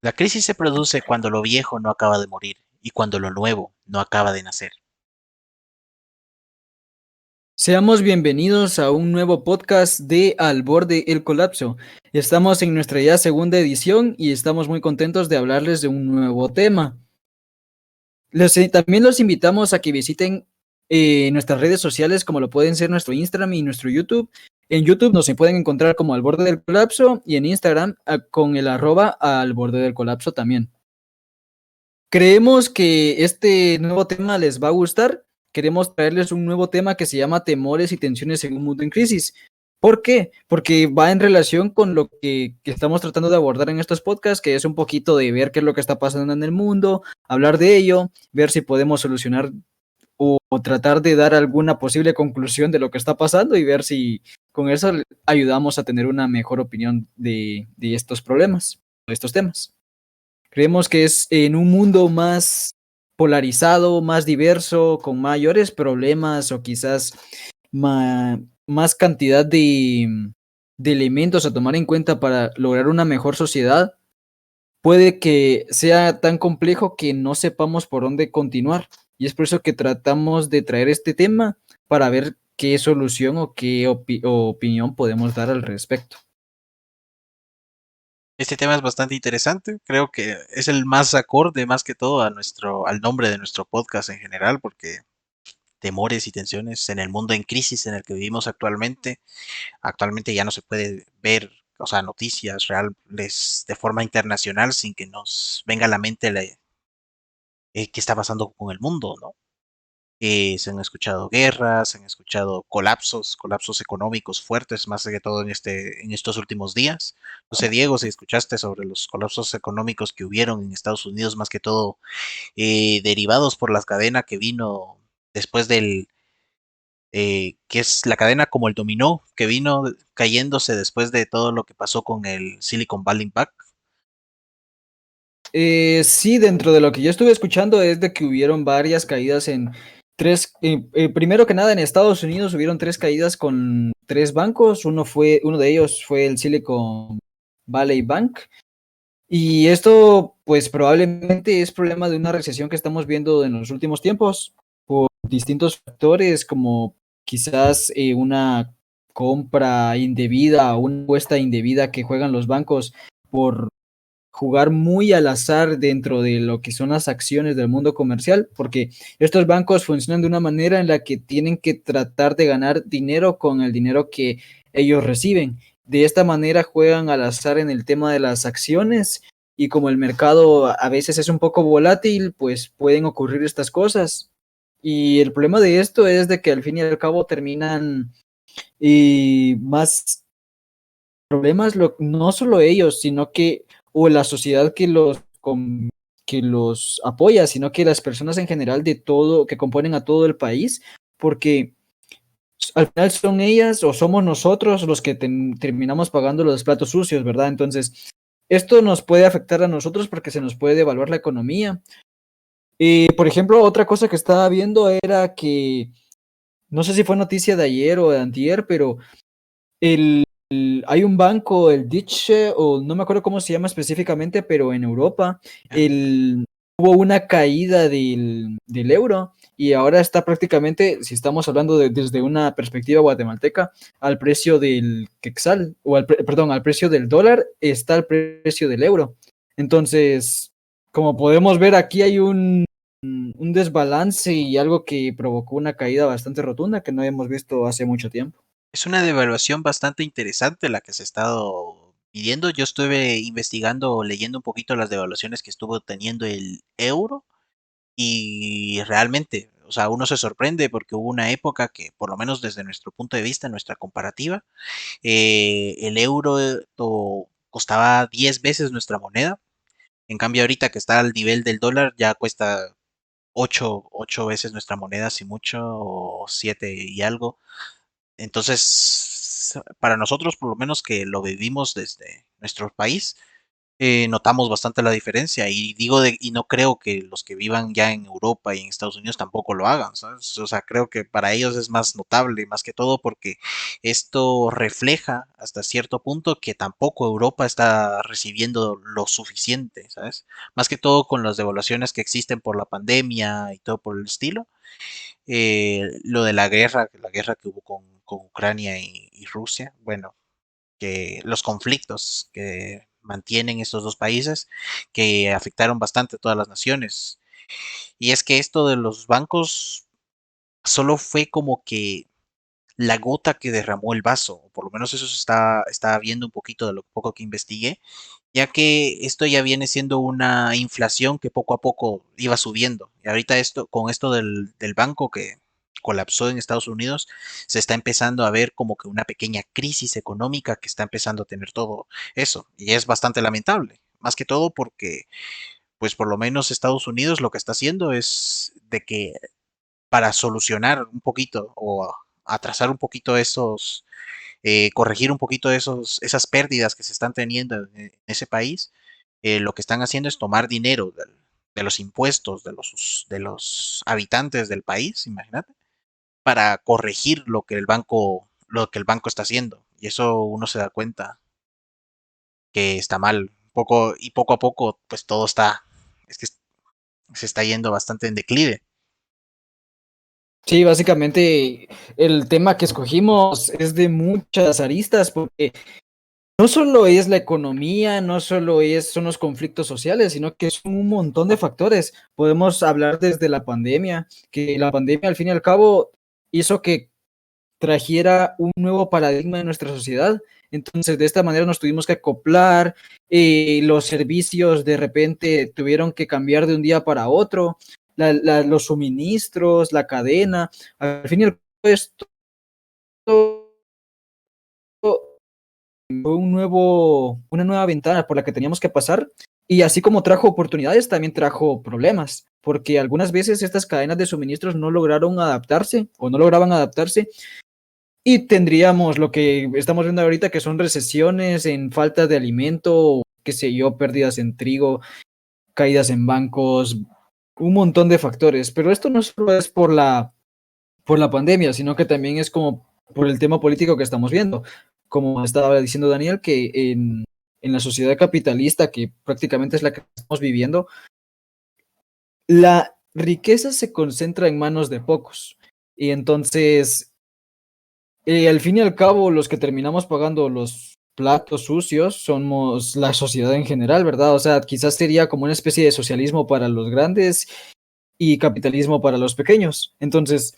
La crisis se produce cuando lo viejo no acaba de morir y cuando lo nuevo no acaba de nacer. Seamos bienvenidos a un nuevo podcast de Al Borde el Colapso. Estamos en nuestra ya segunda edición y estamos muy contentos de hablarles de un nuevo tema. También los invitamos a que visiten nuestras redes sociales como lo pueden ser nuestro Instagram y nuestro YouTube. En YouTube nos pueden encontrar como Al Borde del Colapso y en Instagram con el arroba Al Borde del Colapso también. Creemos que este nuevo tema les va a gustar. Queremos traerles un nuevo tema que se llama Temores y tensiones en un mundo en crisis. ¿Por qué? Porque va en relación con lo que estamos tratando de abordar en estos podcasts, que es un poquito de ver qué es lo que está pasando en el mundo, hablar de ello, ver si podemos solucionar o tratar de dar alguna posible conclusión de lo que está pasando y ver si con eso ayudamos a tener una mejor opinión de estos problemas, de estos temas. Creemos que es en un mundo más polarizado, más diverso, con mayores problemas o quizás más cantidad de elementos a tomar en cuenta para lograr una mejor sociedad, puede que sea tan complejo que no sepamos por dónde continuar. Y es por eso que tratamos de traer este tema para ver qué solución o qué opinión podemos dar al respecto. Este tema es bastante interesante, creo que es el más acorde más que todo a al nombre de nuestro podcast en general, porque temores y tensiones en el mundo en crisis en el que vivimos actualmente ya no se puede ver, o sea, noticias reales de forma internacional sin que nos venga a la mente qué está pasando con el mundo, ¿no? Se han escuchado guerras, se han escuchado colapsos económicos fuertes, más que todo en estos últimos días. No sé, Diego, si escuchaste sobre los colapsos económicos que hubieron en Estados Unidos, más que todo derivados por la cadena que vino después que es la cadena como el dominó, que vino cayéndose después de todo lo que pasó con el Silicon Valley Bank. Sí, dentro de lo que yo estuve escuchando es de que hubieron varias caídas en primero que nada en Estados Unidos hubieron tres caídas con tres bancos, uno de ellos fue el Silicon Valley Bank y esto pues probablemente es problema de una recesión que estamos viendo en los últimos tiempos por distintos factores como quizás una compra indebida o una apuesta indebida que juegan los bancos por jugar muy al azar dentro de lo que son las acciones del mundo comercial, porque estos bancos funcionan de una manera en la que tienen que tratar de ganar dinero con el dinero que ellos reciben. De esta manera juegan al azar en el tema de las acciones y como el mercado a veces es un poco volátil, pues pueden ocurrir estas cosas. Y el problema de esto es de que al fin y al cabo terminan más problemas no solo ellos, sino que, o la sociedad que los apoya, sino que las personas en general de todo, que componen a todo el país, porque al final son ellas o somos nosotros los que terminamos pagando los platos sucios, ¿verdad? Entonces, esto nos puede afectar a nosotros porque se nos puede devaluar la economía. Por ejemplo, otra cosa que estaba viendo era que, no sé si fue noticia de ayer o de antier, pero hay un banco, el Deutsche, o no me acuerdo cómo se llama específicamente, pero en Europa hubo una caída del euro y ahora está prácticamente, si estamos hablando desde una perspectiva guatemalteca, al precio del quetzal, perdón, al precio del dólar, está al precio del euro. Entonces, como podemos ver, aquí hay un desbalance y algo que provocó una caída bastante rotunda que no hemos visto hace mucho tiempo. Es una devaluación bastante interesante la que se ha estado pidiendo. Yo estuve investigando, leyendo un poquito las devaluaciones que estuvo teniendo el euro y realmente, o sea, uno se sorprende porque hubo una época que, por lo menos desde nuestro punto de vista, nuestra comparativa, el euro costaba 10 veces nuestra moneda. En cambio, ahorita que está al nivel del dólar, ya cuesta ocho veces nuestra moneda, si mucho, o 7 y algo. Entonces, para nosotros, por lo menos que lo vivimos desde nuestro país, notamos bastante la diferencia y y no creo que los que vivan ya en Europa y en Estados Unidos tampoco lo hagan, ¿sabes? O sea, creo que para ellos es más notable, más que todo porque esto refleja hasta cierto punto que tampoco Europa está recibiendo lo suficiente, ¿sabes? Más que todo con las devaluaciones que existen por la pandemia y todo por el estilo. Lo de la guerra que hubo con Ucrania y Rusia, bueno, que los conflictos que mantienen estos dos países que afectaron bastante a todas las naciones. Y es que esto de los bancos solo fue como que la gota que derramó el vaso, o por lo menos eso está viendo un poquito de lo poco que investigué, ya que esto ya viene siendo una inflación que poco a poco iba subiendo. Y ahorita con esto del banco que colapsó en Estados Unidos, se está empezando a ver como que una pequeña crisis económica que está empezando a tener todo eso. Y es bastante lamentable. Más que todo porque, pues por lo menos Estados Unidos lo que está haciendo es de que para solucionar un poquito o atrasar un poquito corregir un poquito esas pérdidas que se están teniendo en ese país, lo que están haciendo es tomar dinero de los impuestos de los habitantes del país, imagínate, para corregir lo que el banco está haciendo. Y eso uno se da cuenta que está mal. Poco a poco, pues todo es que se está yendo bastante en declive. Sí, básicamente el tema que escogimos es de muchas aristas, porque no solo es la economía, no solo son los conflictos sociales, sino que son un montón de factores. Podemos hablar desde la pandemia, que la pandemia al fin y al cabo hizo que trajera un nuevo paradigma en nuestra sociedad. Entonces, de esta manera nos tuvimos que acoplar, los servicios de repente tuvieron que cambiar de un día para otro, los suministros, la cadena, al fin y al cabo esto fue una nueva ventana por la que teníamos que pasar, y así como trajo oportunidades, también trajo problemas, porque algunas veces estas cadenas de suministros no lograron adaptarse o no lograban adaptarse, y tendríamos lo que estamos viendo ahorita, que son recesiones en falta de alimento, qué sé yo, pérdidas en trigo, caídas en bancos, un montón de factores. Pero esto no solo es por la pandemia, sino que también es como por el tema político que estamos viendo. Como estaba diciendo Daniel, que en la sociedad capitalista, que prácticamente es la que estamos viviendo, la riqueza se concentra en manos de pocos. Y entonces, al fin y al cabo, los que terminamos pagando los platos sucios somos la sociedad en general, ¿verdad? O sea, quizás sería como una especie de socialismo para los grandes y capitalismo para los pequeños. Entonces,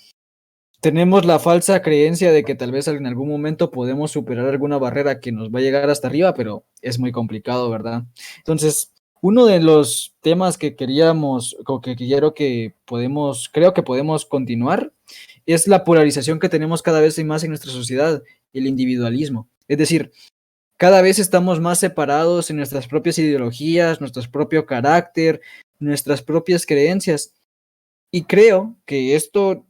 tenemos la falsa creencia de que tal vez en algún momento podemos superar alguna barrera que nos va a llegar hasta arriba, pero es muy complicado, ¿verdad? Entonces, uno de los temas que queríamos, o que creo que podemos continuar, es la polarización que tenemos cada vez más en nuestra sociedad, el individualismo. Es decir, cada vez estamos más separados en nuestras propias ideologías, nuestro propio carácter, nuestras propias creencias. Y creo que esto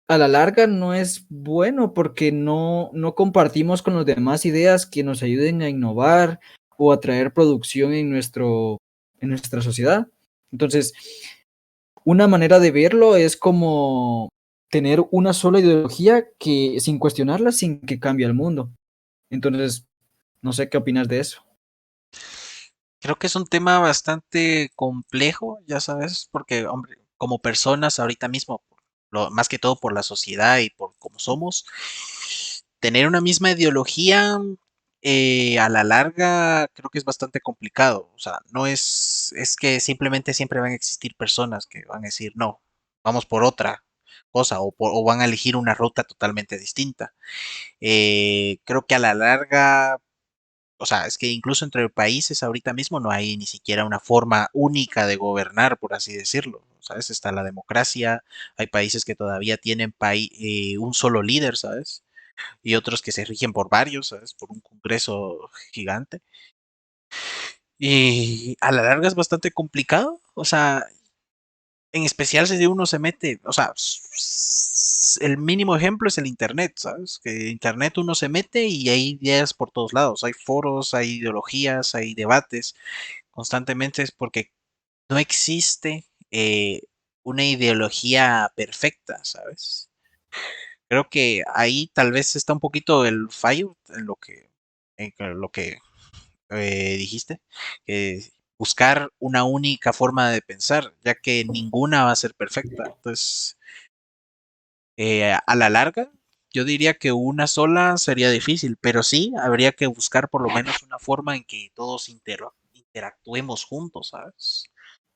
a la larga no es bueno, porque no compartimos con los demás ideas que nos ayuden a innovar o a traer producción en nuestra sociedad. Entonces, una manera de verlo es como tener una sola ideología que sin cuestionarla, sin que cambie el mundo. Entonces, no sé qué opinas de eso. Creo que es un tema bastante complejo, ya sabes, porque, hombre, como personas ahorita mismo, más que todo por la sociedad y por cómo somos, tener una misma ideología a la larga creo que es bastante complicado. O sea, no es que simplemente siempre van a existir personas que van a decir, no, vamos por otra cosa o van a elegir una ruta totalmente distinta. Creo que a la larga, o sea, es que incluso entre países ahorita mismo no hay ni siquiera una forma única de gobernar, por así decirlo. ¿Sabes? Está la democracia, hay países que todavía tienen un solo líder, ¿sabes? Y otros que se rigen por varios, ¿sabes? Por un congreso gigante. Y a la larga es bastante complicado, o sea, en especial si uno se mete, o sea, el mínimo ejemplo es el Internet, ¿sabes? Que Internet uno se mete y hay ideas por todos lados, hay foros, hay ideologías, hay debates constantemente es porque no existe una ideología perfecta, ¿sabes? Creo que ahí tal vez está un poquito el fallo en lo que dijiste, buscar una única forma de pensar, ya que ninguna va a ser perfecta. Entonces, a la larga, yo diría que una sola sería difícil, pero sí habría que buscar por lo menos una forma en que todos interactuemos juntos, ¿sabes?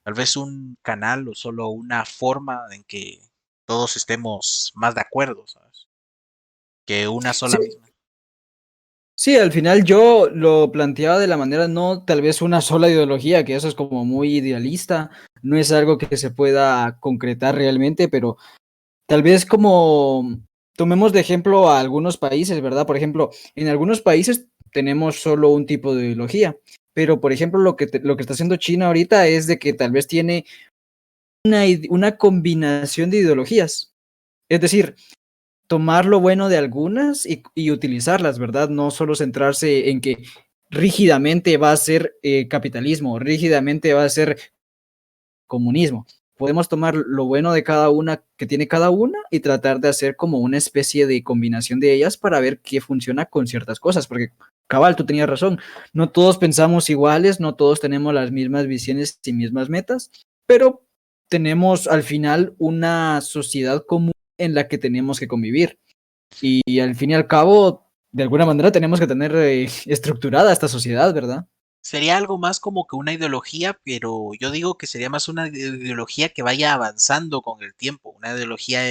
Tal vez un canal o solo una forma en que todos estemos más de acuerdo, ¿sabes? Que una Sí, sola misma. sí, al final yo lo planteaba de la manera, no tal vez una sola ideología, que eso es como muy idealista, no es algo que se pueda concretar realmente, pero tal vez como tomemos de ejemplo a algunos países, ¿verdad? Por ejemplo, en algunos países tenemos solo un tipo de ideología, pero por ejemplo lo que está haciendo China ahorita es de que tal vez tiene una combinación de ideologías. Es decir, tomar lo bueno de algunas y utilizarlas, ¿verdad? No solo centrarse en que rígidamente va a ser capitalismo, rígidamente va a ser comunismo. Podemos tomar lo bueno de cada una que tiene cada una y tratar de hacer como una especie de combinación de ellas para ver qué funciona con ciertas cosas, porque cabal, tú tenías razón, no todos pensamos iguales, no todos tenemos las mismas visiones y mismas metas, pero tenemos al final una sociedad común en la que tenemos que convivir. Y al fin y al cabo, de alguna manera tenemos que tener estructurada esta sociedad, ¿verdad? Sería algo más como que una ideología, pero yo digo que sería más una ideología que vaya avanzando con el tiempo, una ideología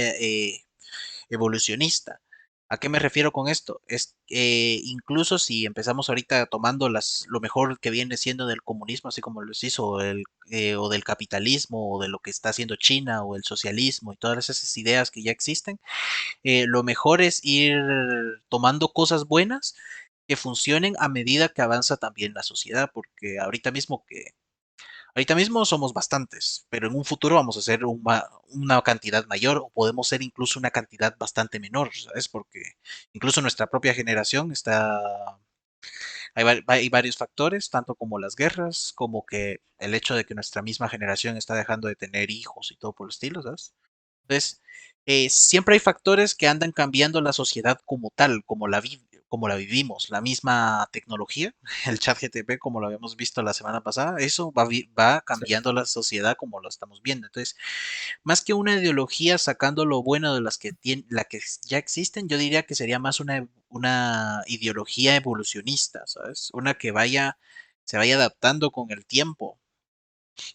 evolucionista. ¿A qué me refiero con esto? Es incluso si empezamos ahorita tomando lo mejor que viene siendo del comunismo, así como lo hizo, o del capitalismo, o de lo que está haciendo China, o el socialismo, y todas esas ideas que ya existen, lo mejor es ir tomando cosas buenas que funcionen a medida que avanza también la sociedad, porque ahorita mismo somos bastantes, pero en un futuro vamos a ser una cantidad mayor o podemos ser incluso una cantidad bastante menor, ¿sabes? Porque incluso nuestra propia generación hay varios factores, tanto como las guerras, como que el hecho de que nuestra misma generación está dejando de tener hijos y todo por el estilo, ¿sabes? Entonces, siempre hay factores que andan cambiando la sociedad como tal, como la vivimos. La misma tecnología, el chat GTP, como lo habíamos visto la semana pasada, eso va Sí. cambiando la sociedad como lo estamos viendo. Entonces, más que una ideología sacando lo bueno de la que ya existen, yo diría que sería más una ideología evolucionista, ¿sabes? Una que se vaya adaptando con el tiempo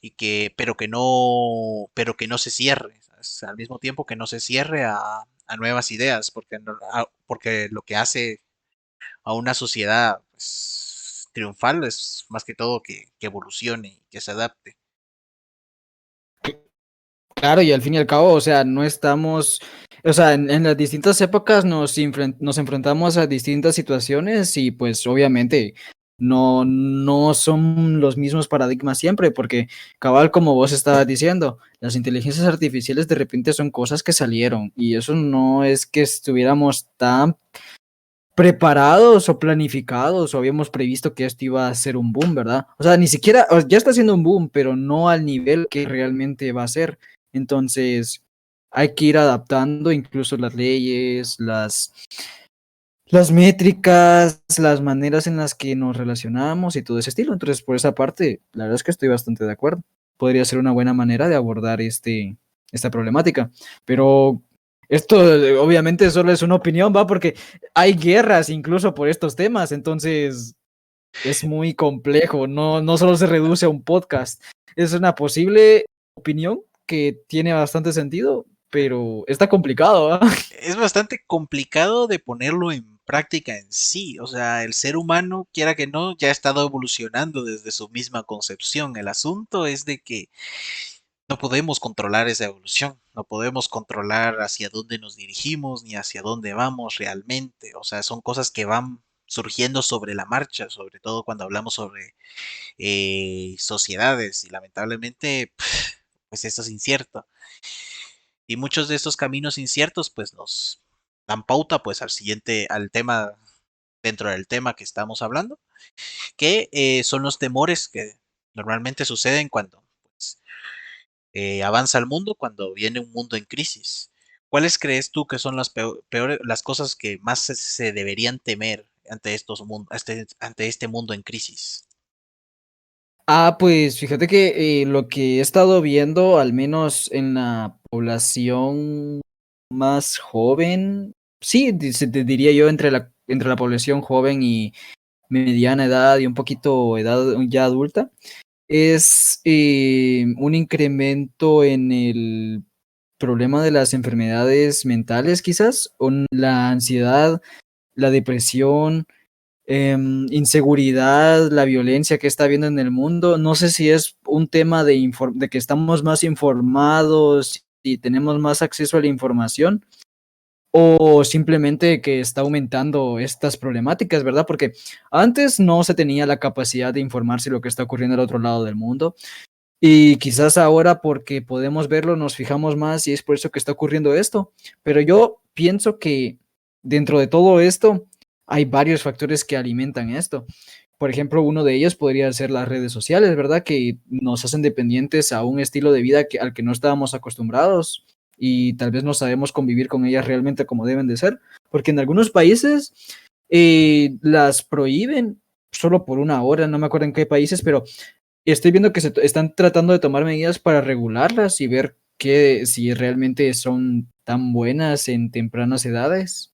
y pero que no se cierre, ¿sabes? Al mismo tiempo que no se cierre a nuevas ideas, porque lo que hace a una sociedad pues, triunfal es más que todo que evolucione y que se adapte. Claro, y al fin y al cabo, o sea, no estamos, o sea, en las distintas épocas nos enfrentamos a distintas situaciones y pues obviamente no son los mismos paradigmas siempre, porque cabal, como vos estabas diciendo, las inteligencias artificiales de repente son cosas que salieron y eso no es que estuviéramos tan preparados o planificados o habíamos previsto que esto iba a ser un boom, ¿verdad? O sea, ni siquiera, ya está siendo un boom, pero no al nivel que realmente va a ser. Entonces, hay que ir adaptando incluso las leyes, las métricas, las maneras en las que nos relacionamos y todo ese estilo. Entonces, por esa parte, la verdad es que estoy bastante de acuerdo. Podría ser una buena manera de abordar esta problemática. Pero esto obviamente solo es una opinión, ¿va? Porque hay guerras incluso por estos temas, entonces es muy complejo. No solo se reduce a un podcast. Es una posible opinión que tiene bastante sentido, pero está complicado, ¿va? Es bastante complicado de ponerlo en práctica en sí. O sea, el ser humano, quiera que no, ya ha estado evolucionando desde su misma concepción. El asunto es de que no podemos controlar esa evolución, no podemos controlar hacia dónde nos dirigimos ni hacia dónde vamos realmente. O sea, son cosas que van surgiendo sobre la marcha, sobre todo cuando hablamos sobre sociedades y lamentablemente, pues esto es incierto. Y muchos de estos caminos inciertos, pues nos dan pauta, pues al tema, dentro del tema que estamos hablando, que son los temores Normalmente suceden cuando pues, avanza el mundo, cuando viene un mundo en crisis. ¿Cuáles crees tú que son las peores, las cosas que más se deberían temer ante ante este mundo en crisis? Pues fíjate que lo que he estado viendo, al menos en la población más joven, sí, te diría yo entre la población joven y mediana edad y un poquito edad ya adulta, es un incremento en el problema de las enfermedades mentales, quizás, o la ansiedad, la depresión, inseguridad, la violencia que está habiendo en el mundo. No sé si es un tema de que estamos más informados y tenemos más acceso a la información o simplemente que está aumentando estas problemáticas, ¿verdad? Porque antes no se tenía la capacidad de informarse lo que está ocurriendo al otro lado del mundo y quizás ahora porque podemos verlo nos fijamos más y es por eso que está ocurriendo esto. Pero yo pienso que dentro de todo esto hay varios factores que alimentan esto. Por ejemplo, uno de ellos podría ser las redes sociales, ¿verdad? Que nos hacen dependientes a un estilo de vida al que no estábamos acostumbrados y tal vez no sabemos convivir con ellas realmente como deben de ser, porque en algunos países las prohíben solo por una hora, no me acuerdo en qué países, pero estoy viendo que están tratando de tomar medidas para regularlas y ver si realmente son tan buenas en tempranas edades.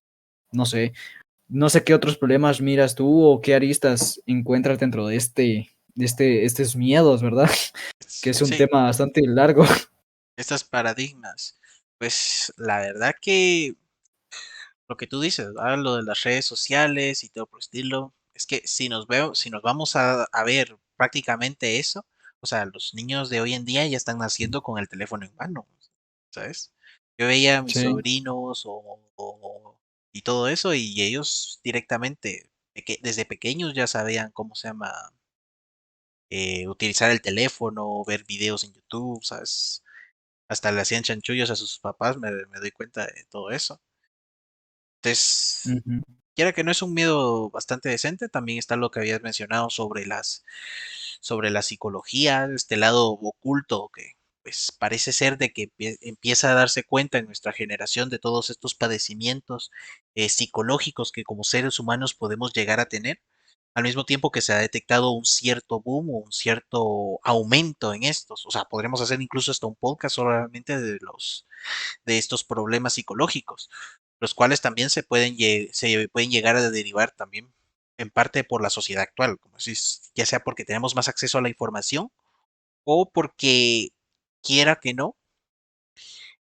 No sé, no sé qué otros problemas miras tú o qué aristas encuentras dentro de estos miedos, ¿verdad? Que es un Sí, tema bastante largo. estos paradigmas. Pues la verdad que lo que tú dices, ¿verdad? Lo de las redes sociales y todo por el estilo, es que si nos vamos a ver prácticamente eso, o sea, los niños de hoy en día ya están naciendo con el teléfono en mano, ¿sabes? Yo veía a mis Sí. sobrinos y todo eso y ellos directamente, desde pequeños ya sabían cómo se llama, utilizar el teléfono, ver videos en YouTube, ¿sabes? Hasta le hacían chanchullos a sus papás, me doy cuenta de todo eso. Entonces, Ujú. quiera que no es un miedo bastante decente, también está lo que habías mencionado sobre sobre la psicología, este lado oculto que pues parece ser de que empieza a darse cuenta en nuestra generación de todos estos padecimientos psicológicos que como seres humanos podemos llegar a tener, al mismo tiempo que se ha detectado un cierto boom o un cierto aumento en estos. O sea, podremos hacer incluso hasta un podcast solamente de de estos problemas psicológicos, los cuales también se pueden llegar a derivar también en parte por la sociedad actual, como decís, ya sea porque tenemos más acceso a la información o porque quiera que no,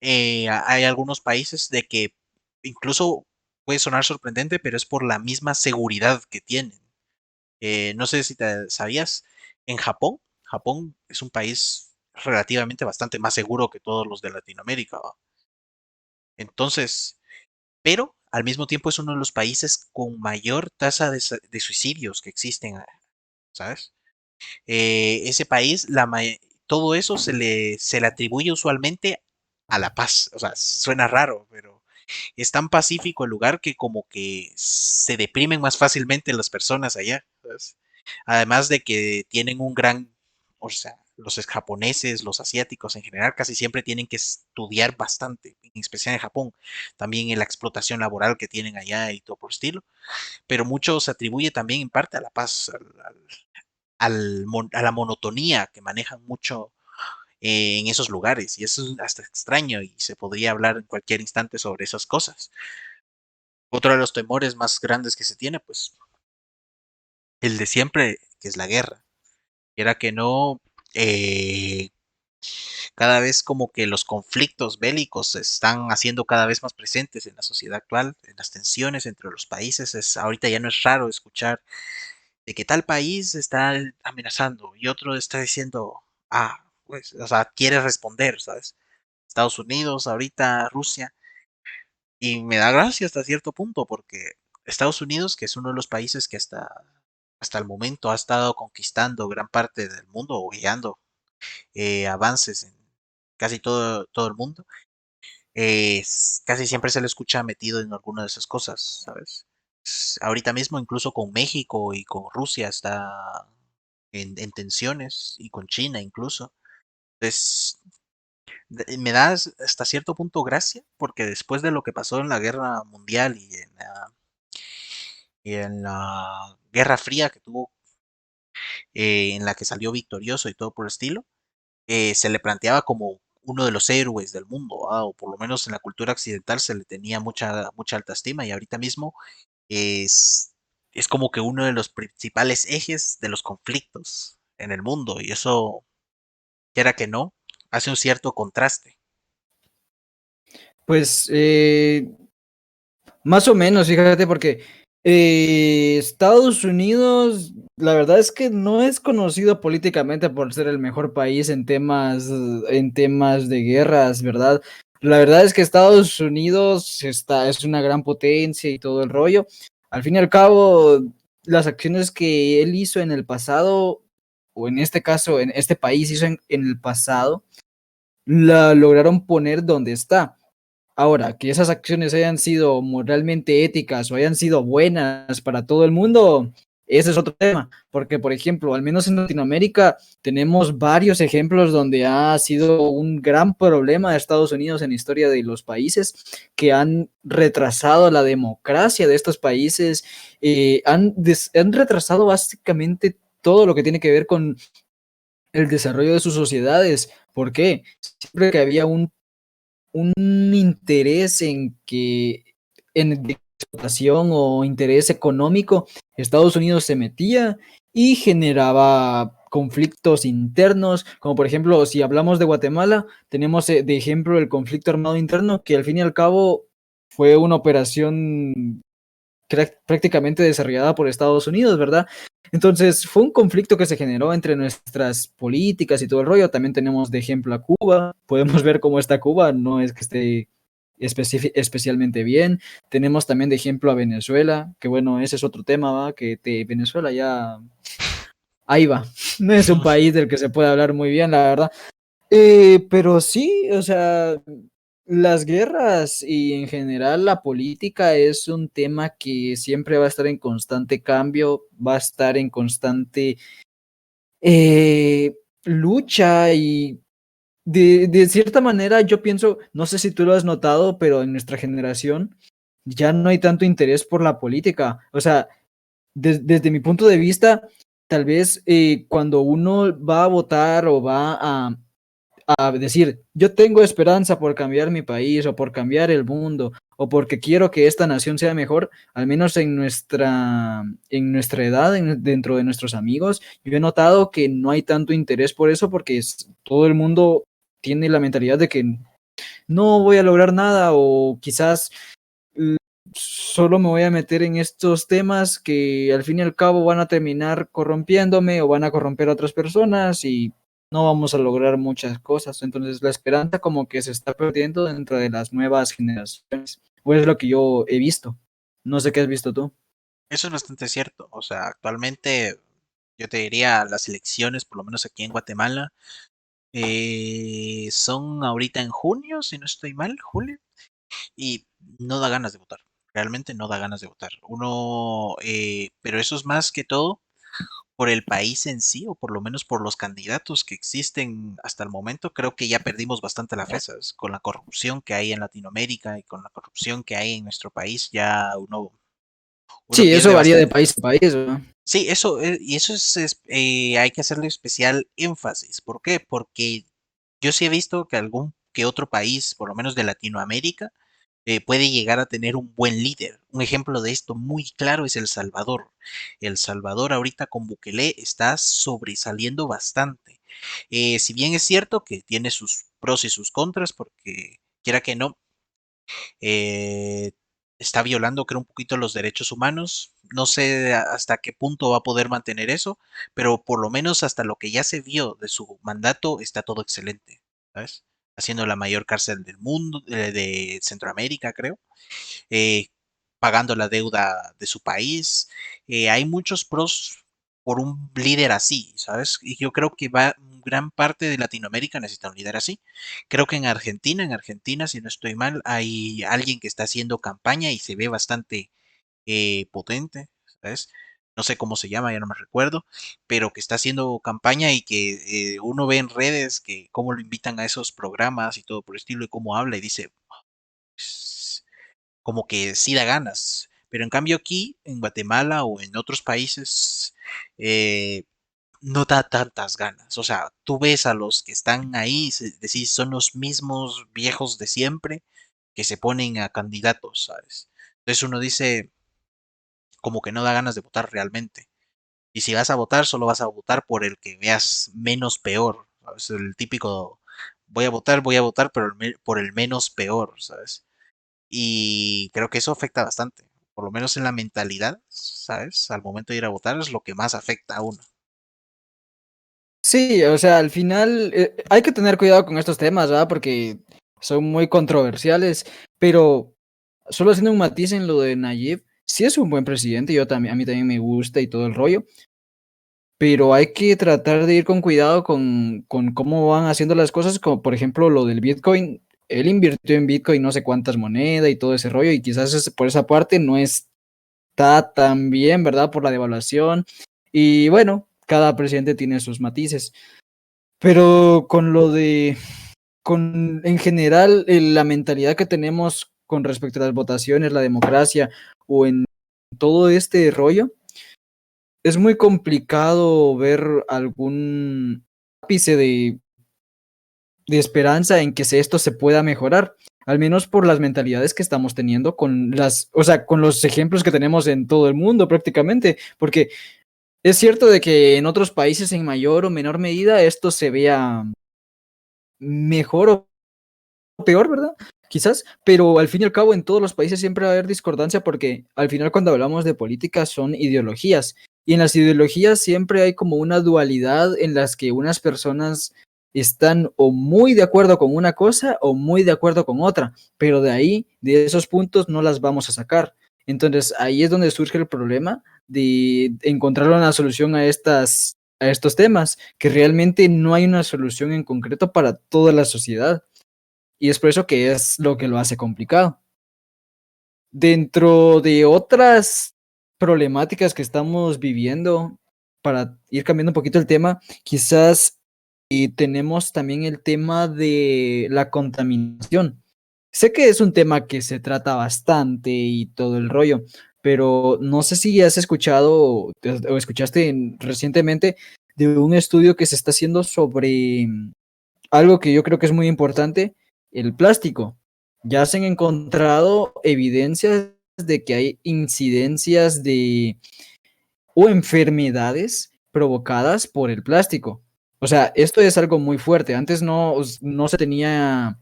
hay algunos países de que incluso puede sonar sorprendente, pero es por la misma seguridad que tienen. No sé si te sabías, en Japón es un país relativamente bastante más seguro que todos los de Latinoamérica, ¿va? Entonces, pero al mismo tiempo es uno de los países con mayor tasa de suicidios que existen, ¿sabes? Ese país, todo eso se le atribuye usualmente a la paz. O sea, suena raro, pero es tan pacífico el lugar que como que se deprimen más fácilmente las personas allá, ¿sabes? Además de que tienen un gran, o sea, los japoneses, los asiáticos en general, casi siempre tienen que estudiar bastante, en especial en Japón, también en la explotación laboral que tienen allá y todo por el estilo, pero mucho se atribuye también en parte a la paz, a la monotonía que manejan mucho en esos lugares, y eso es hasta extraño y se podría hablar en cualquier instante sobre esas cosas. Otro de los temores más grandes que se tiene, pues el de siempre, que es la guerra. Era que no, eh, cada vez como que los conflictos bélicos se están haciendo cada vez más presentes en la sociedad actual, en las tensiones entre los países. Ahorita ya no es raro escuchar de que tal país está amenazando y otro está diciendo, pues, o sea, quiere responder, ¿sabes? Estados Unidos, ahorita Rusia. Y me da gracia hasta cierto punto porque Estados Unidos, que es uno de los países que hasta el momento ha estado conquistando gran parte del mundo o guiando avances en casi todo el mundo, casi siempre se le escucha metido en alguna de esas cosas, ¿sabes? Ahorita mismo incluso con México y con Rusia está en tensiones y con China incluso. Entonces, me da hasta cierto punto gracia, porque después de lo que pasó en la Guerra Mundial y en la Guerra Fría que tuvo, en la que salió victorioso y todo por el estilo, se le planteaba como uno de los héroes del mundo, ¿ah? O por lo menos en la cultura occidental se le tenía mucha alta estima y ahorita mismo es, es como que uno de los principales ejes de los conflictos en el mundo y eso, quiera que no, hace un cierto contraste. Pues más o menos, fíjate, porque Estados Unidos, la verdad es que no es conocido políticamente por ser el mejor país en temas de guerras, ¿verdad? La verdad es que Estados Unidos es una gran potencia y todo el rollo. Al fin y al cabo, las acciones que él hizo en el pasado, o en este caso, en este país hizo en el pasado, la lograron poner donde está. Ahora, que esas acciones hayan sido moralmente éticas o hayan sido buenas para todo el mundo, ese es otro tema, porque por ejemplo, al menos en Latinoamérica tenemos varios ejemplos donde ha sido un gran problema de Estados Unidos en la historia de los países que han retrasado la democracia de estos países, han retrasado básicamente todo lo que tiene que ver con el desarrollo de sus sociedades. ¿Por qué? Siempre que había un interés en que en de explotación o interés económico, Estados Unidos se metía y generaba conflictos internos, como por ejemplo, si hablamos de Guatemala, tenemos de ejemplo el conflicto armado interno, que al fin y al cabo fue una operación prácticamente desarrollada por Estados Unidos, ¿verdad? Entonces, fue un conflicto que se generó entre nuestras políticas y todo el rollo. También tenemos de ejemplo a Cuba. Podemos ver cómo está Cuba, no es que esté especialmente bien. Tenemos también de ejemplo a Venezuela, que bueno, ese es otro tema, ¿va? Que de Venezuela ya ahí va. No es un país del que se puede hablar muy bien, la verdad. Pero sí, o sea, las guerras y en general la política es un tema que siempre va a estar en constante cambio, va a estar en constante lucha y de cierta manera yo pienso, no sé si tú lo has notado, pero en nuestra generación ya no hay tanto interés por la política. O sea, desde mi punto de vista, tal vez cuando uno va a votar o va a decir, yo tengo esperanza por cambiar mi país o por cambiar el mundo o porque quiero que esta nación sea mejor, al menos en nuestra edad, dentro de nuestros amigos, yo he notado que no hay tanto interés por eso porque todo el mundo tiene la mentalidad de que no voy a lograr nada o quizás mm, solo me voy a meter en estos temas que al fin y al cabo van a terminar corrompiéndome o van a corromper a otras personas y no vamos a lograr muchas cosas. Entonces la esperanza como que se está perdiendo dentro de las nuevas generaciones. O es lo que yo he visto. No sé qué has visto tú. Eso es bastante cierto. O sea, actualmente yo te diría las elecciones, por lo menos aquí en Guatemala, son ahorita en junio, si no estoy mal, julio, y no da ganas de votar. Realmente no da ganas de votar. Pero eso es más que todo por el país en sí, o por lo menos por los candidatos que existen hasta el momento. Creo que ya perdimos bastante la fe, ¿sabes? Con la corrupción que hay en Latinoamérica y con la corrupción que hay en nuestro país, ya uno Sí, eso pierde varía de bastante. país a país, ¿verdad? Sí, eso, y eso hay que hacerle especial énfasis. ¿Por qué? Porque yo sí he visto que algún que otro país, por lo menos de Latinoamérica, puede llegar a tener un buen líder. Un ejemplo de esto muy claro es El Salvador. El Salvador ahorita con Bukele está sobresaliendo bastante. Si bien es cierto que tiene sus pros y sus contras, porque quiera que no, eh, está violando, creo, un poquito los derechos humanos. No sé hasta qué punto va a poder mantener eso, pero por lo menos hasta lo que ya se vio de su mandato está todo excelente, ¿sabes? Haciendo la mayor cárcel del mundo, de Centroamérica, creo, eh, pagando la deuda de su país. Hay muchos pros por un líder así, ¿sabes? Y yo creo que gran parte de Latinoamérica necesita un líder así. Creo que en Argentina, si no estoy mal, hay alguien que está haciendo campaña y se ve bastante potente, ¿sabes? no sé cómo se llama, ya no me recuerdo, pero que está haciendo campaña y que uno ve en redes que cómo lo invitan a esos programas y todo por el estilo y cómo habla y dice, "Pues, como que sí da ganas. Pero en cambio aquí, en Guatemala o en otros países, eh, no da tantas ganas. O sea, tú ves a los que están ahí, decís, son los mismos viejos de siempre que se ponen a candidatos, ¿sabes? Entonces uno dice, como que no da ganas de votar realmente. Y si vas a votar, solo vas a votar por el que veas menos peor. ¿Sabes? El típico, voy a votar, pero por el menos peor, ¿sabes? Y creo que eso afecta bastante. Por lo menos en la mentalidad, ¿sabes? Al momento de ir a votar es lo que más afecta a uno. Sí, o sea, al final hay que tener cuidado con estos temas, ¿verdad? Porque son muy controversiales, pero solo haciendo un matiz en lo de Nayib, sí es un buen presidente, yo también, a mí también me gusta y todo el rollo, pero hay que tratar de ir con cuidado con cómo van haciendo las cosas, como por ejemplo lo del Bitcoin. Él invirtió en Bitcoin no sé cuántas monedas y todo ese rollo, y quizás por esa parte no está tan bien, ¿verdad? Por la devaluación. Y bueno, cada presidente tiene sus matices. Pero en general, la mentalidad que tenemos con respecto a las votaciones, la democracia o en todo este rollo, es muy complicado ver algún ápice de esperanza en que esto se pueda mejorar, al menos por las mentalidades que estamos teniendo o sea, con los ejemplos que tenemos en todo el mundo prácticamente, porque es cierto de que en otros países en mayor o menor medida esto se vea mejor o peor, ¿verdad? Quizás, pero al fin y al cabo en todos los países siempre va a haber discordancia porque al final cuando hablamos de política son ideologías y en las ideologías siempre hay como una dualidad en las que unas personas están o muy de acuerdo con una cosa o muy de acuerdo con otra, pero de ahí, de esos puntos no las vamos a sacar. Entonces ahí es donde surge el problema de encontrar una solución a estos temas, que realmente no hay una solución en concreto para toda la sociedad. Y es por eso que es lo que lo hace complicado. Dentro de otras problemáticas que estamos viviendo, para ir cambiando un poquito el tema, quizás tenemos también el tema de la contaminación. Sé que es un tema que se trata bastante y todo el rollo, pero no sé si has escuchado o escuchaste recientemente de un estudio que se está haciendo sobre algo que yo creo que es muy importante, el plástico. Ya se han encontrado evidencias de que hay incidencias o enfermedades provocadas por el plástico. O sea, esto es algo muy fuerte. Antes no se tenía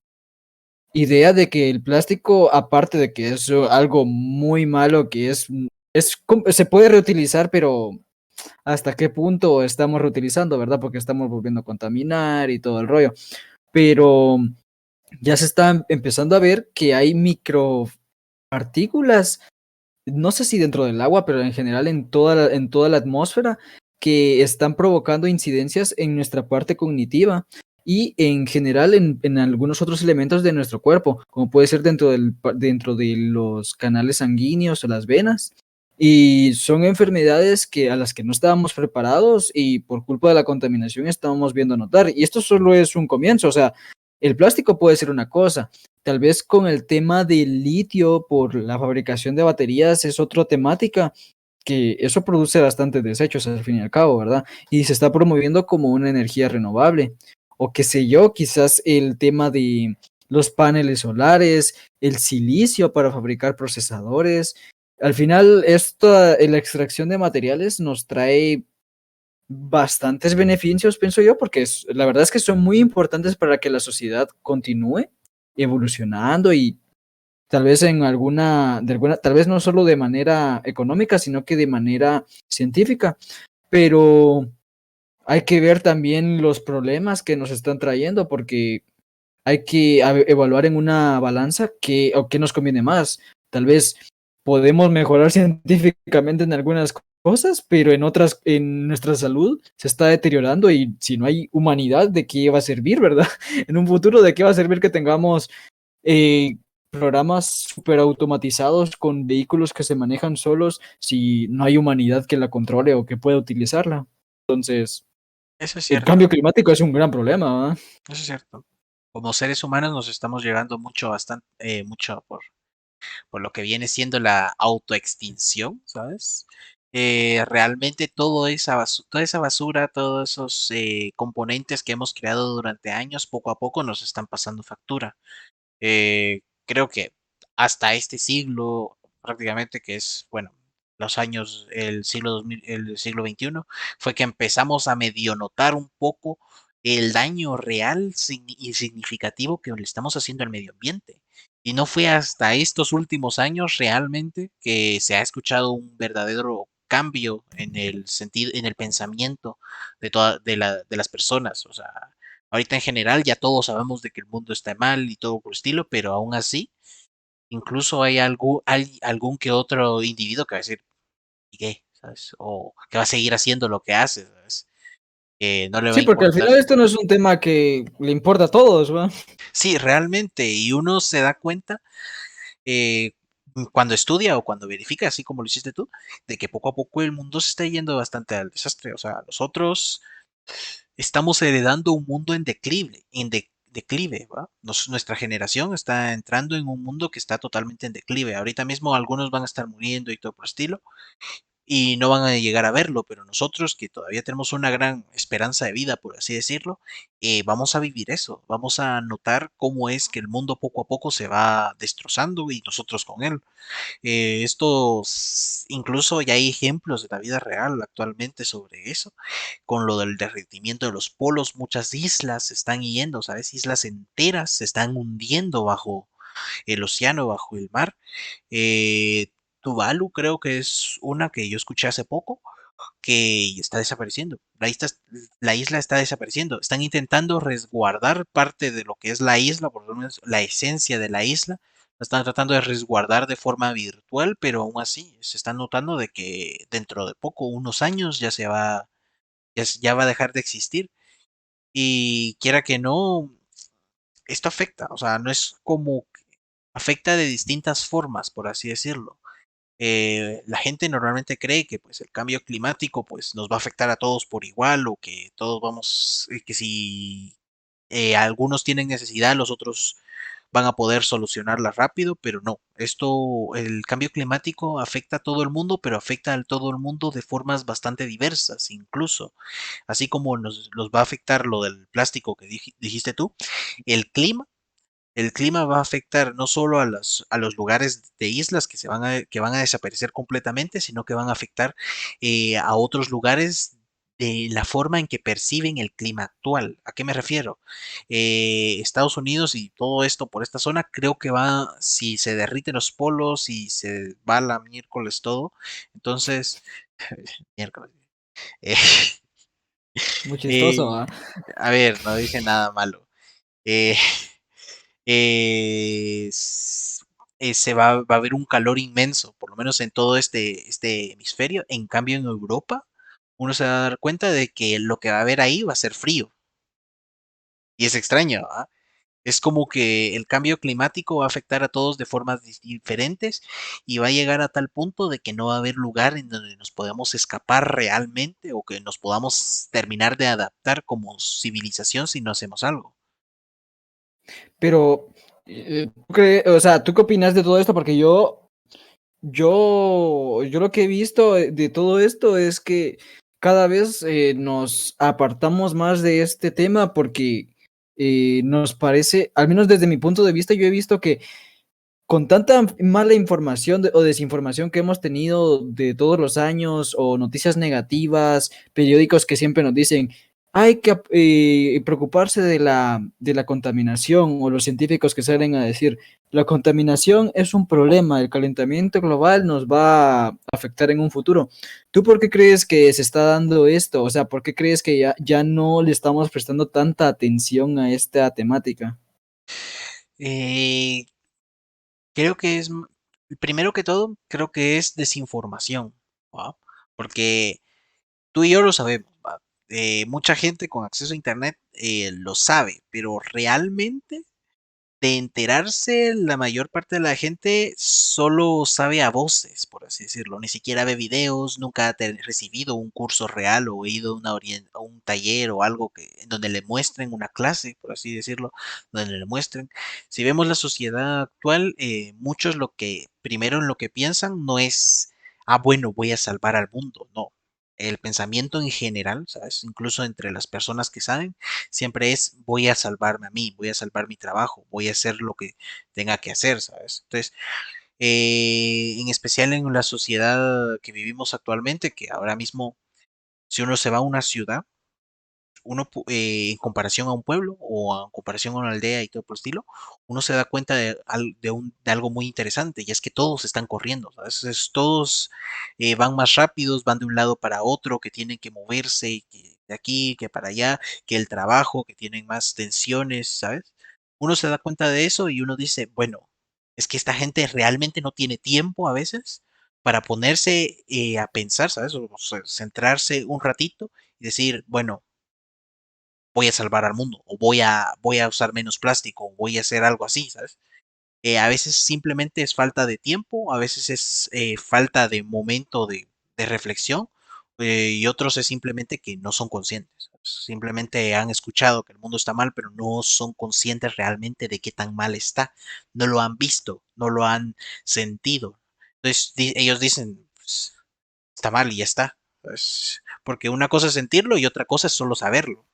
idea de que el plástico, aparte de que es algo muy malo, que se puede reutilizar, pero hasta qué punto estamos reutilizando, ¿verdad? Porque estamos volviendo a contaminar y todo el rollo. Pero ya se está empezando a ver que hay micropartículas, no sé si dentro del agua, pero en general en toda la atmósfera, que están provocando incidencias en nuestra parte cognitiva y en general en algunos otros elementos de nuestro cuerpo, como puede ser dentro de los canales sanguíneos o las venas. Y son enfermedades a las que no estábamos preparados y por culpa de la contaminación estamos viendo notar. Y esto solo es un comienzo, o sea, el plástico puede ser una cosa. Tal vez con el tema del litio por la fabricación de baterías es otra temática, que eso produce bastantes desechos al fin y al cabo, ¿verdad? Y se está promoviendo como una energía renovable. O qué sé yo, quizás el tema de los paneles solares, el silicio para fabricar procesadores. Al final, la extracción de materiales nos trae bastantes beneficios, pienso yo, porque la verdad es que son muy importantes para que la sociedad continúe evolucionando y tal vez tal vez no solo de manera económica, sino que de manera científica, pero hay que ver también los problemas que nos están trayendo, porque hay que evaluar en una balanza o qué nos conviene más. Tal vez podemos mejorar científicamente en algunas cosas, pero en otras, en nuestra salud se está deteriorando y si no hay humanidad, ¿de qué va a servir, verdad? En un futuro, ¿de qué va a servir que tengamos eh, programas super automatizados con vehículos que se manejan solos si no hay humanidad que la controle o que pueda utilizarla. Entonces, Eso es el cierto, cambio climático es un gran problema, ¿verdad? eso es cierto. Como seres humanos nos estamos llegando mucho, bastante, mucho por lo que viene siendo la autoextinción, ¿sabes? Realmente toda esa basura, todos esos componentes que hemos creado durante años, poco a poco nos están pasando factura. Creo que hasta este siglo, prácticamente que es, bueno, los años, el siglo 2000, el siglo XXI, fue que empezamos a medio notar un poco el daño real y significativo que le estamos haciendo al medio ambiente. Y no fue hasta estos últimos años realmente que se ha escuchado un verdadero cambio en el sentido, en el pensamiento de las personas. O sea, ahorita en general ya todos sabemos de que el mundo está mal y todo por el estilo, pero aún así, incluso hay algún que otro individuo que va a decir, ¿y qué? ¿Sabes? O que va a seguir haciendo lo que hace, ¿sabes? Que no le va a Sí, porque al importar. final esto no es un tema que le importa a todos, ¿va? Sí, realmente, y uno se da cuenta eh, cuando estudia o cuando verifica, así como lo hiciste tú, de que poco a poco el mundo se está yendo bastante al desastre. O sea, nosotros estamos heredando un mundo en declive, declive, ¿va? Nuestra generación está entrando en un mundo que está totalmente en declive. Ahorita mismo algunos van a estar muriendo y todo por el estilo, y no van a llegar a verlo, pero nosotros que todavía tenemos una gran esperanza de vida, por así decirlo, vamos a vivir eso, vamos a notar cómo es que el mundo poco a poco se va destrozando y nosotros con él. Incluso ya hay ejemplos de la vida real actualmente sobre eso, con lo del derretimiento de los polos, muchas islas se están yendo, ¿sabes? Islas enteras se están hundiendo bajo el océano, bajo el mar. Eh, Tuvalu creo que es una que yo escuché hace poco, que está desapareciendo. La isla está desapareciendo. Están intentando resguardar parte de lo que es la isla, por lo menos la esencia de la isla. La están tratando de resguardar de forma virtual, pero aún así se están notando de que dentro de poco, unos años, ya va a dejar de existir. Y quiera que no, esto afecta, o sea, no es como afecta de distintas formas, por así decirlo. La gente normalmente cree que pues el cambio climático pues nos va a afectar a todos por igual o que todos vamos, que si algunos tienen necesidad, los otros van a poder solucionarla rápido, pero no, el cambio climático afecta a todo el mundo, pero afecta a todo el mundo de formas bastante diversas, incluso, así como nos va a afectar lo del plástico que dijiste tú, el clima el clima va a afectar no solo a los lugares de islas que van a desaparecer completamente, sino que van a afectar a otros lugares de la forma en que perciben el clima actual. ¿A qué me refiero? Estados Unidos y todo esto por esta zona, creo que va, si se derriten los polos y se va a la miércoles todo, entonces, miércoles. eh, Muy chistoso, eh, ¿va? a ver, no dije nada malo. Eh, va a haber un calor inmenso, por lo menos en todo este hemisferio. En cambio, en Europa, uno se va a dar cuenta de que lo que va a haber ahí va a ser frío. Y es extraño, ¿ah? Es como que el cambio climático va a afectar a todos de formas diferentes y va a llegar a tal punto de que no va a haber lugar en donde nos podamos escapar realmente o que nos podamos terminar de adaptar como civilización si no hacemos algo. Pero, o sea, ¿tú qué opinas de todo esto? Porque yo lo que he visto de todo esto es que cada vez nos apartamos más de este tema porque nos parece, al menos desde mi punto de vista, yo he visto que con tanta mala información o desinformación que hemos tenido de todos los años o noticias negativas, periódicos que siempre nos dicen, hay que preocuparse de la contaminación o los científicos que salen a decir, la contaminación es un problema, el calentamiento global nos va a afectar en un futuro. ¿Tú por qué crees que se está dando esto? O sea, ¿por qué crees que ya no le estamos prestando tanta atención a esta temática? Eh, Creo que primero que todo, creo que es desinformación, ¿va? Porque tú y yo lo sabemos, ¿va? Mucha gente con acceso a internet lo sabe, pero realmente de enterarse, la mayor parte de la gente solo sabe a voces, por así decirlo. Ni siquiera ve videos, nunca ha recibido un curso real o ido a, a un taller o algo en donde le muestren una clase, por así decirlo, donde le muestren. Si vemos la sociedad actual, muchos lo que primero en lo que piensan no es, ah, bueno, voy a salvar al mundo, no. El pensamiento en general, ¿sabes? Incluso entre las personas que saben, siempre es voy a salvarme a mí, voy a salvar mi trabajo, voy a hacer lo que tenga que hacer, ¿sabes? Entonces, en especial en la sociedad que vivimos actualmente, que ahora mismo, si uno se va a una ciudad, uno en comparación a un pueblo o en comparación a una aldea y todo por el estilo, uno se da cuenta de algo muy interesante y es que todos están corriendo, ¿sabes? Todos van más rápidos, van de un lado para otro, que tienen que moverse que de aquí, que para allá, que el trabajo, que tienen más tensiones, ¿sabes? Uno se da cuenta de eso y uno dice, bueno, es que esta gente realmente no tiene tiempo a veces para ponerse a pensar, ¿sabes? O sea, centrarse un ratito y decir, bueno, voy a salvar al mundo, o voy a usar menos plástico, o voy a hacer algo así, ¿sabes? A veces simplemente es falta de tiempo, a veces es falta de momento de reflexión, y otros es simplemente que no son conscientes. ¿Sabes? Simplemente han escuchado que el mundo está mal, pero no son conscientes realmente de qué tan mal está. No lo han visto, no lo han sentido. Entonces ellos dicen, pues, está mal y ya está. ¿Sabes? Porque una cosa es sentirlo y otra cosa es solo saberlo.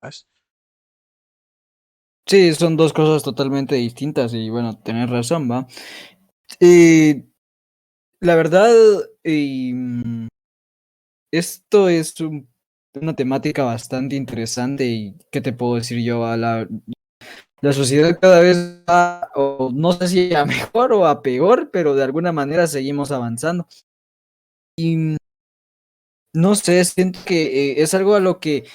¿Sabes? Sí, son dos cosas totalmente distintas y bueno, tenés razón, ¿va? Eh, la verdad, esto es una temática bastante interesante y ¿qué te puedo decir yo? La sociedad cada vez va, o no sé si a mejor o a peor, pero de alguna manera seguimos avanzando. Y no sé, siento que es algo a lo que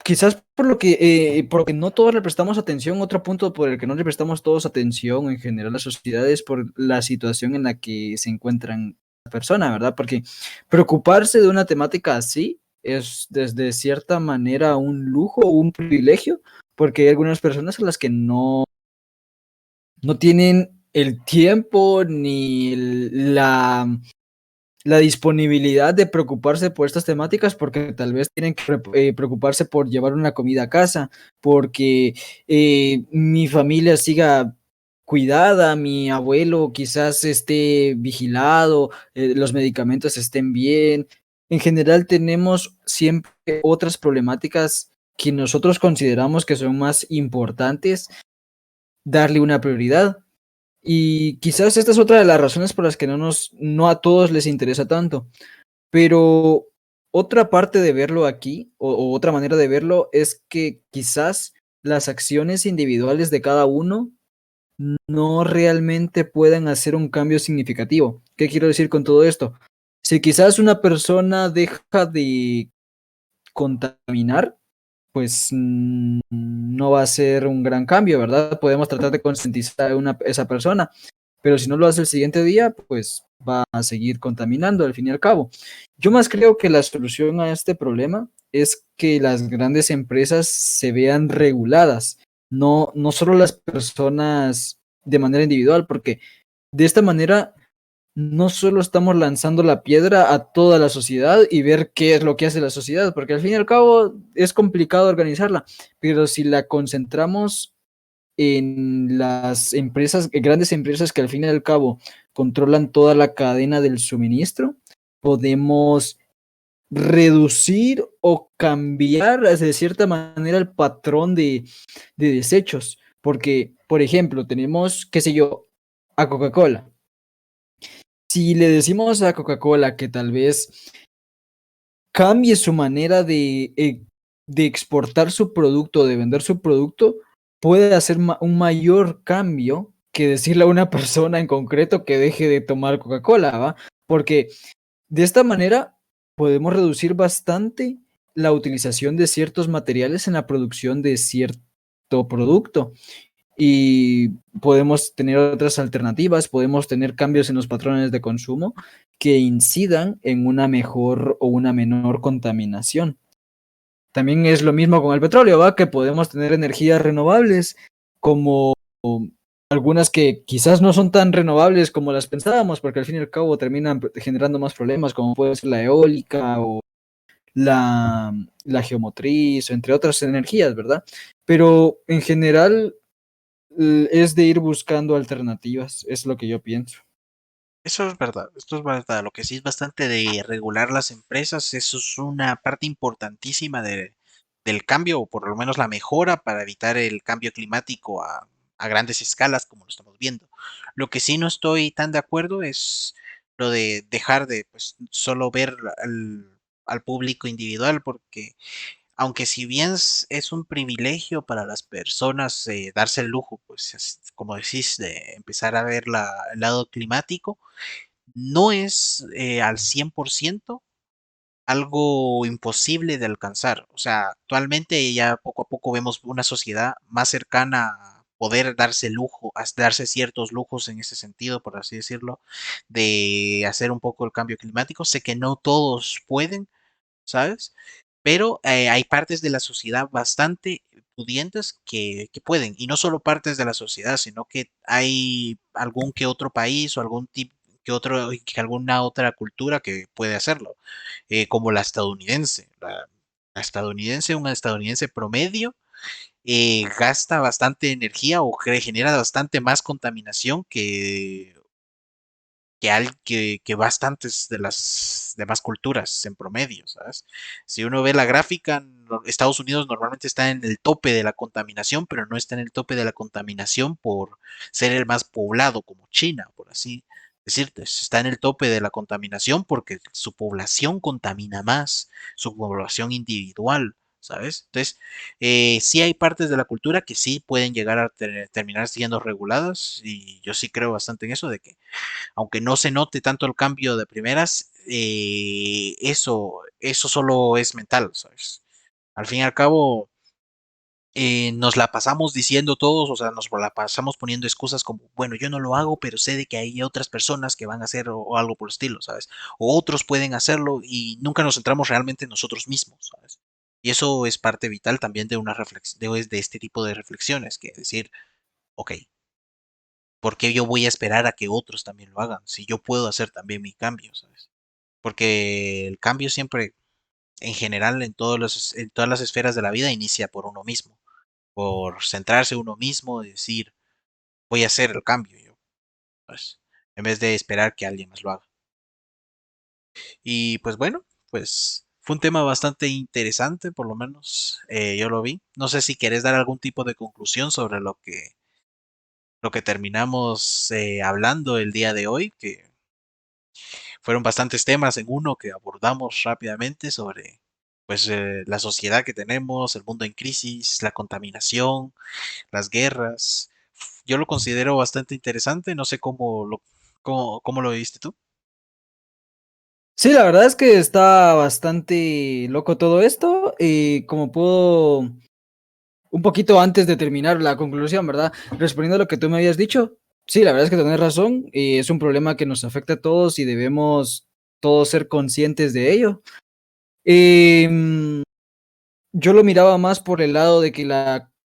quizás por lo que no todos le prestamos atención, otro punto por el que no le prestamos todos atención en general a la sociedad es por la situación en la que se encuentran la persona, ¿verdad? Porque preocuparse de una temática así es desde cierta manera un lujo o un privilegio, porque hay algunas personas a las que no tienen el tiempo ni la disponibilidad de preocuparse por estas temáticas porque tal vez tienen que preocuparse por llevar una comida a casa, porque mi familia siga cuidada, mi abuelo quizás esté vigilado, los medicamentos estén bien. En general tenemos siempre otras problemáticas que nosotros consideramos que son más importantes darle una prioridad. Y quizás esta es otra de las razones por las que no a todos les interesa tanto. Pero otra parte de verlo aquí, o otra manera de verlo, es que quizás las acciones individuales de cada uno no realmente puedan hacer un cambio significativo. ¿Qué quiero decir con todo esto? Si quizás una persona deja de contaminar, pues no va a ser un gran cambio, ¿verdad? Podemos tratar de concientizar a esa persona, pero si no lo hace el siguiente día, pues va a seguir contaminando al fin y al cabo. Yo más creo que la solución a este problema es que las grandes empresas se vean reguladas, no solo las personas de manera individual, porque de esta manera no solo estamos lanzando la piedra a toda la sociedad y ver qué es lo que hace la sociedad, porque al fin y al cabo es complicado organizarla, pero si la concentramos en las empresas, grandes empresas que al fin y al cabo controlan toda la cadena del suministro, podemos reducir o cambiar de cierta manera el patrón de desechos, porque, por ejemplo, tenemos, qué sé yo, a Coca-Cola. Si le decimos a Coca-Cola que tal vez cambie su manera de exportar su producto, de vender su producto, puede hacer un mayor cambio que decirle a una persona en concreto que deje de tomar Coca-Cola, ¿va? Porque de esta manera podemos reducir bastante la utilización de ciertos materiales en la producción de cierto producto y podemos tener otras alternativas, podemos tener cambios en los patrones de consumo que incidan en una mejor o una menor contaminación. También es lo mismo con el petróleo, ¿va? Que podemos tener energías renovables como algunas que quizás no son tan renovables como las pensábamos, porque al fin y al cabo terminan generando más problemas, como puede ser la eólica o la, la geomotriz, entre otras energías, ¿verdad? Pero en general es de ir buscando alternativas, es lo que yo pienso. Eso es verdad, esto es verdad. Lo que sí es bastante de regular las empresas, eso es una parte importantísima del cambio, o por lo menos la mejora para evitar el cambio climático a grandes escalas, como lo estamos viendo. Lo que sí no estoy tan de acuerdo es lo de dejar de pues, solo ver al público individual, porque aunque si bien es un privilegio para las personas darse el lujo, pues como decís, de empezar a ver el lado climático, no es al 100% algo imposible de alcanzar. O sea, actualmente ya poco a poco vemos una sociedad más cercana a poder darse lujo, a darse ciertos lujos en ese sentido, por así decirlo, de hacer un poco el cambio climático. Sé que no todos pueden, ¿sabes? Pero hay partes de la sociedad bastante pudientes que pueden, y no solo partes de la sociedad, sino que hay algún que otro país o algún tipo que otro, que alguna otra cultura que puede hacerlo, como la estadounidense. La estadounidense, un estadounidense promedio, gasta bastante energía o genera bastante más contaminación que bastantes de las demás culturas en promedio, ¿sabes? Si uno ve la gráfica, Estados Unidos normalmente está en el tope de la contaminación, pero no está en el tope de la contaminación por ser el más poblado, como China, por así decirte. Está en el tope de la contaminación porque su población contamina más, su población individual. ¿Sabes? Entonces, sí hay partes de la cultura que sí pueden llegar a terminar siendo reguladas y yo sí creo bastante en eso de que aunque no se note tanto el cambio de primeras, eso solo es mental, ¿sabes? Al fin y al cabo, nos la pasamos diciendo todos, o sea, nos la pasamos poniendo excusas como, bueno, yo no lo hago, pero sé de que hay otras personas que van a hacer o algo por el estilo, ¿sabes? O otros pueden hacerlo y nunca nos centramos realmente en nosotros mismos, ¿sabes? Y eso es parte vital también de una reflexión, de este tipo de reflexiones, que decir, ok, ¿por qué yo voy a esperar a que otros también lo hagan? Si yo puedo hacer también mi cambio, ¿sabes? Porque el cambio siempre, en general, en todas las esferas de la vida, inicia por uno mismo, por centrarse uno mismo y decir, voy a hacer el cambio yo, ¿sabes? En vez de esperar que alguien más lo haga. Y pues bueno, pues fue un tema bastante interesante, por lo menos yo lo vi. No sé si querés dar algún tipo de conclusión sobre lo que terminamos hablando el día de hoy, que fueron bastantes temas en uno que abordamos rápidamente sobre pues la sociedad que tenemos, el mundo en crisis, la contaminación, las guerras. Yo lo considero bastante interesante, no sé cómo lo viste tú. Sí, la verdad es que está bastante loco todo esto y como puedo, un poquito antes de terminar la conclusión, ¿verdad? Respondiendo a lo que tú me habías dicho, sí, la verdad es que tenés razón y es un problema que nos afecta a todos y debemos todos ser conscientes de ello. Em, yo lo miraba más por el lado de que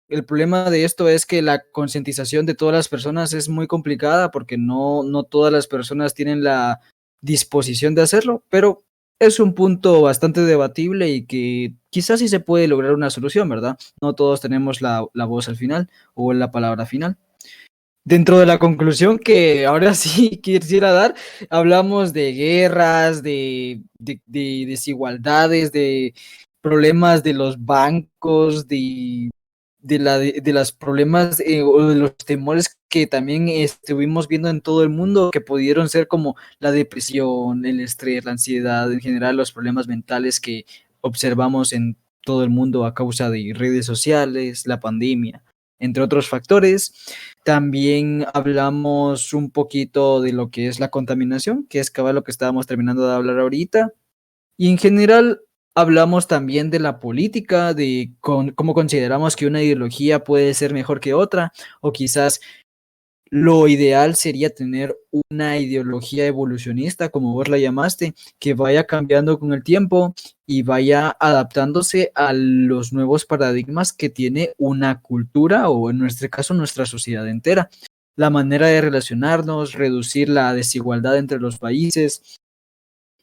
el problema de esto es que la concientización de todas las personas es muy complicada porque no todas las personas tienen la disposición de hacerlo, pero es un punto bastante debatible y que quizás sí se puede lograr una solución, ¿verdad? No todos tenemos la voz al final o la palabra final. Dentro de la conclusión que ahora sí quisiera dar, hablamos de guerras, de desigualdades, de problemas de los bancos, de los problemas o de los temores que también estuvimos viendo en todo el mundo, que pudieron ser como la depresión, el estrés, la ansiedad, en general los problemas mentales que observamos en todo el mundo a causa de redes sociales, la pandemia, entre otros factores. También hablamos un poquito de lo que es la contaminación, que es cabal lo que estábamos terminando de hablar ahorita. Y en general hablamos también de la política, cómo consideramos que una ideología puede ser mejor que otra, o quizás Lo ideal sería tener una ideología evolucionista, como vos la llamaste, que vaya cambiando con el tiempo y vaya adaptándose a los nuevos paradigmas que tiene una cultura o en nuestro caso nuestra sociedad entera. La manera de relacionarnos, reducir la desigualdad entre los países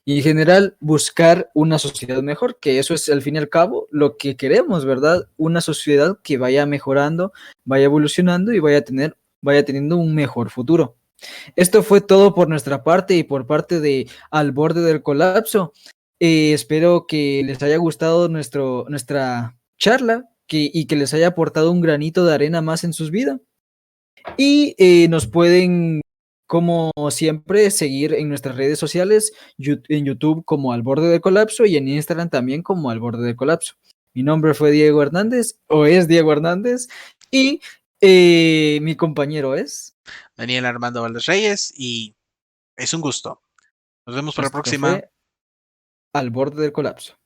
y en general buscar una sociedad mejor, que eso es al fin y al cabo lo que queremos, ¿verdad? Una sociedad que vaya mejorando, vaya evolucionando y vaya teniendo un mejor futuro. Esto fue todo por nuestra parte y por parte de Al Borde del Colapso. Espero que les haya gustado nuestra charla y que les haya aportado un granito de arena más en sus vidas. Y nos pueden, como siempre, seguir en nuestras redes sociales, en YouTube como Al Borde del Colapso y en Instagram también como Al Borde del Colapso. Mi nombre fue Diego Hernández, o es Diego Hernández, y mi compañero es. Daniel Armando Valdés Reyes, y es un gusto. Nos vemos para la Esto próxima. fue Al Borde del Colapso.